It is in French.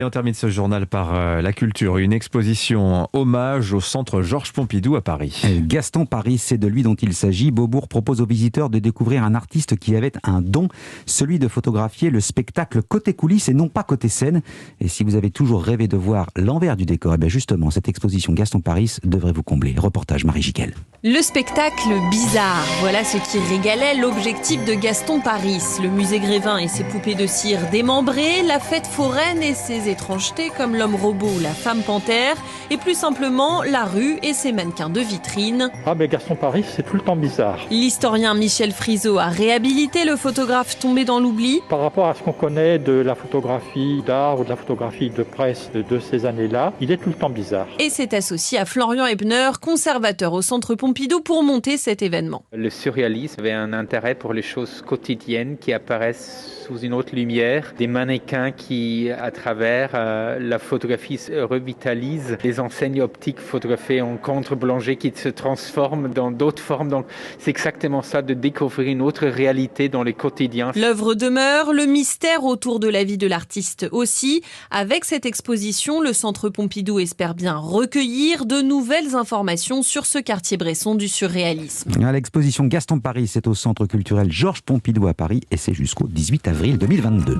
Et on termine ce journal par la culture, une exposition hommage au centre Georges Pompidou à Paris. Gaston Paris, c'est de lui dont il s'agit. Beaubourg propose aux visiteurs de découvrir un artiste qui avait un don, celui de photographier le spectacle côté coulisses et non pas côté scène. Et si vous avez toujours rêvé de voir l'envers du décor, bien justement, cette exposition Gaston Paris devrait vous combler. Reportage Marie Giquel. Le spectacle bizarre, voilà ce qui régalait l'objectif de Gaston Paris. Le musée Grévin et ses poupées de cire démembrées, la fête foraine et ses étrangetés comme l'homme robot ou la femme panthère, et plus simplement la rue et ses mannequins de vitrine. Ah mais Gaston Paris, c'est tout le temps bizarre. L'historien Michel Friseau a réhabilité le photographe tombé dans l'oubli. Par rapport à ce qu'on connaît de la photographie d'art ou de la photographie de presse de ces années-là, il est tout le temps bizarre. Et s'est associé à Florian Ebner, conservateur au Centre Pompidou, pour monter cet événement. Le surréalisme avait un intérêt pour les choses quotidiennes qui apparaissent sous une autre lumière. Des mannequins qui, à travers la photographie, revitalisent les enseignes optiques photographiées en contre-plongée qui se transforment dans d'autres formes. Donc c'est exactement ça, de découvrir une autre réalité dans les quotidiens. L'œuvre demeure, le mystère autour de la vie de l'artiste aussi. Avec cette exposition, le Centre Pompidou espère bien recueillir de nouvelles informations sur ce quartier bresson du surréalisme. L'exposition Gaston Paris, c'est au Centre culturel Georges Pompidou à Paris et c'est jusqu'au 18 avril 2022.